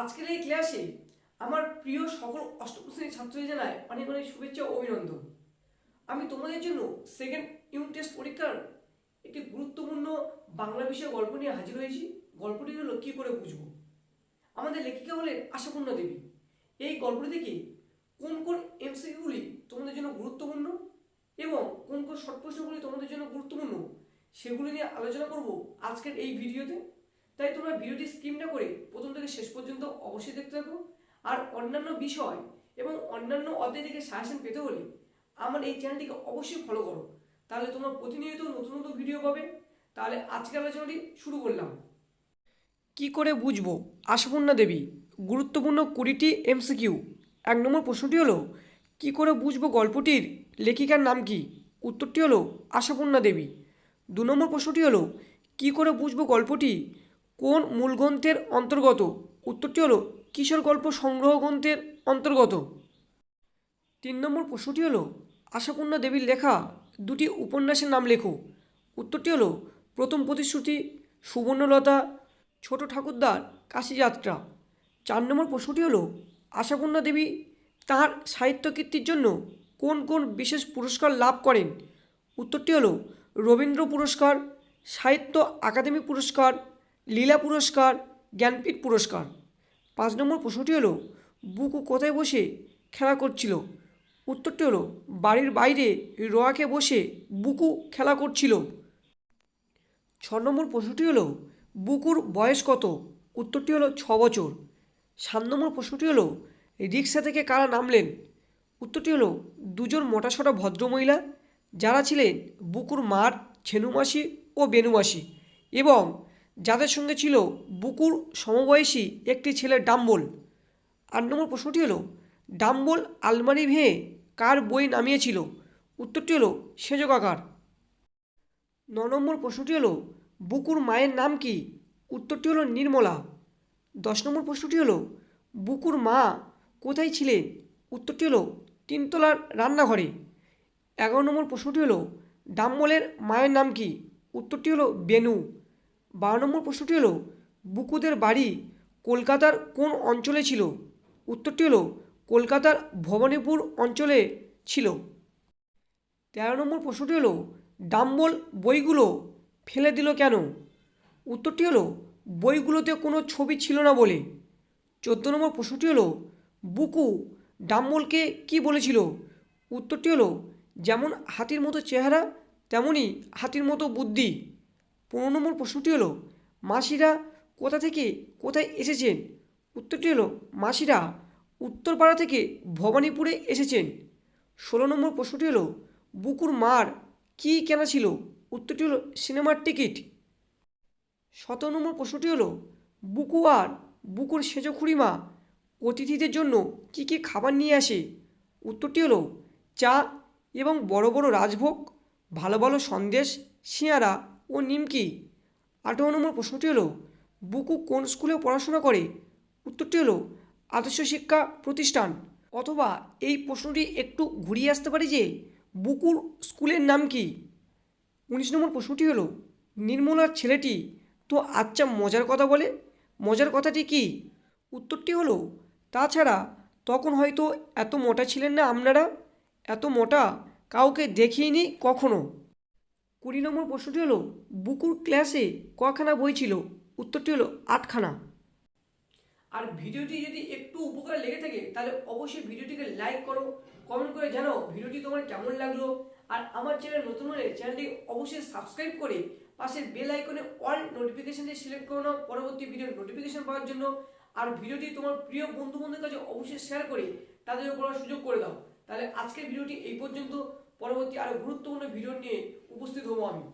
আজকের এই ক্লাসে আমার প্রিয় সকল অষ্টম শ্রেণীর ছাত্রদের জানায় অনেক অনেক শুভেচ্ছা ও অভিনন্দন। আমি তোমাদের জন্য সেকেন্ড ইউনিট টেস্ট পরীক্ষার একটি গুরুত্বপূর্ণ বাংলা বিষয়ে গল্প নিয়ে হাজির হয়েছি। গল্পটি হলো কি করে বুঝবো। আমাদের লেখিকা হলেন আশাপূর্ণা দেবী। এই গল্পটি থেকে কোন কোন এমসিকিউগুলি তোমাদের জন্য গুরুত্বপূর্ণ এবং কোন কোন শর্ট প্রশ্নগুলি তোমাদের জন্য গুরুত্বপূর্ণ সেগুলি নিয়ে আলোচনা করব আজকের এই ভিডিওতে। তাই তোমরা ভিডিওটি স্কিপ না করে প্রথম থেকে শেষ পর্যন্ত অবশ্যই দেখতে থাকো। আর অন্যান্য বিষয় এবং অন্যান্য অধ্যায় থেকে সাজেশন পেতে হলে আমার এই চ্যানেলটিকে অবশ্যই ফলো করো, তাহলে তোমরা প্রতিনিয়ত নতুন নতুন ভিডিও পাবে। তাহলে আজকের আলোচনাটি শুরু করলাম। কি করে বুঝবো আশাপূর্ণা দেবী, গুরুত্বপূর্ণ 20টি এমসিকিউ। 1 নম্বর প্রশ্নটি হলো কি করে বুঝবো গল্পটির লেখিকার নাম কি? উত্তরটি হলো আশাপূর্ণা দেবী। 2 নম্বর প্রশ্নটি হলো কি করে বুঝবো গল্পটি কোন মূল গ্রন্থের অন্তর্গত? উত্তরটি হলো কিশোর গল্প সংগ্রহ গ্রন্থের অন্তর্গত। 3 নম্বর প্রশ্নটি হলো আশাপূর্ণা দেবীর লেখা 2টি উপন্যাসের নাম লেখো। উত্তরটি হলো প্রথম প্রতিশ্রুতি, সুবর্ণলতা, ছোট ঠাকুরদার কাশীযাত্রা। 4 নম্বর প্রশ্নটি হলো আশাপূর্ণা দেবী তাঁর সাহিত্য কীর্তির জন্য কোন কোন বিশেষ পুরস্কার লাভ করেন? উত্তরটি হলো রবীন্দ্র পুরস্কার, সাহিত্য আকাদেমি পুরস্কার, লীলা পুরস্কার, জ্ঞানপীঠ পুরস্কার। 5 নম্বর প্রশ্নটি হলো বুকু কোথায় বসে খেলা করছিল? উত্তরটি হলো বাড়ির বাইরে রোয়াকে বসে বুকু খেলা করছিল। 6 নম্বর প্রশ্নটি হলো বুকুর বয়স কত? উত্তরটি হলো 6 বছর। 7 নম্বর প্রশ্নটি হলো রিক্সা থেকে কারা নামলেন? উত্তরটি হলো দুজন মোটাসোটা ভদ্রমহিলা, যারা ছিলেন বুকুর মার ছেনুমাসি ও বেনুমাসি এবং যাদের সঙ্গে ছিল বুকুর সমবয়সী একটি ছেলে ডাম্বল। 8 নম্বর প্রশ্নটি হলো ডাম্বল আলমারি ভেঙে কার বই নামিয়েছিল? উত্তরটি হলো সেজ কাকার। 9 নম্বর প্রশ্নটি হলো বুকুর মায়ের নাম কি? উত্তরটি হলো নির্মলা। 10 নম্বর প্রশ্নটি হলো বুকুর মা কোথায় ছিলেন? উত্তরটি হলো 3তলার রান্নাঘরে। 11 নম্বর প্রশ্নটি হলো ডাম্বলের মায়ের নাম কি? উত্তরটি হলো বেনু। 12 নম্বর প্রশ্নটি হলো বুকুদের বাড়ি কলকাতার কোন অঞ্চলে ছিল? উত্তরটি হলো কলকাতার ভবানীপুর অঞ্চলে ছিল। 13 নম্বর প্রশ্নটি হলো ডাম্বল বইগুলো ফেলে দিল কেন? উত্তরটি হলো বইগুলোতে কোনো ছবি ছিল না বলে। 14 নম্বর প্রশ্নটি হলো বুকু ডাম্বলকে কি বলেছিল? উত্তরটি হলো যেমন হাতির মতো চেহারা তেমনই হাতির মতো বুদ্ধি। 15 নম্বর প্রশ্নটি হলো মাসিরা কোথা থেকে কোথায় এসেছেন? উত্তরটি হলো মাসিরা উত্তরপাড়া থেকে ভবানীপুরে এসেছেন। 16 নম্বর প্রশ্নটি হলো বুকুর মার কী কেনা ছিল? উত্তরটি হলো সিনেমার টিকিট। 17 নম্বর প্রশ্নটি হলো বুকু আর বুকুর সেজ খুড়িমা অতিথিদের জন্য কী কী খাবার নিয়ে আসে? উত্তরটি হলো চা এবং বড় বড় রাজভোগ, ভালো ভালো সন্দেশ, সিঙারা ও নিমকি। 18 নম্বর প্রশ্নটি হলো বুকু কোন স্কুলে পড়াশোনা করে? উত্তরটি হলো আদর্শ শিক্ষা প্রতিষ্ঠান। অথবা এই প্রশ্নটি একটু ঘুরিয়ে আসতে পারি যে বুকুর স্কুলের নাম কি? 19 নম্বর প্রশ্নটি হলো নির্মলার ছেলেটি তো আচ্ছা মজার কথা বলে, মজার কথাটি কি? উত্তরটি হলো তাছাড়া তখন হয়তো এত মোটা ছিলেন না আপনারা, এত মোটা কাউকে দেখিনি কখনো। 20 নম্বর প্রশ্নটি হলো বুকুর ক্লাসে কখানা বই ছিল? উত্তরটি হলো 8খানা। আর ভিডিওটি যদি একটু উপকার লেগে থাকে তাহলে অবশ্যই ভিডিওটিকে লাইক করো, কমেন্ট করে জানাও ভিডিওটি তোমার কেমন লাগলো। আর আমার চ্যানেল নতুন হলে চ্যানেলটি অবশ্যই সাবস্ক্রাইব করে পাশের বেল আইকনে অল নোটিফিকেশনটি সিলেক্ট করে নাও পরবর্তী ভিডিওর নোটিফিকেশন পাওয়ার জন্য। আর ভিডিওটি তোমার প্রিয় বন্ধু বান্ধবের কাছে অবশ্যই শেয়ার করে তাদের পড়ার সুযোগ করে দাও। তাহলে আজকের ভিডিওটি এই পর্যন্ত, পরবর্তী আরও গুরুত্বপূর্ণ ভিডিও নিয়ে উপস্থিত হবো আমি।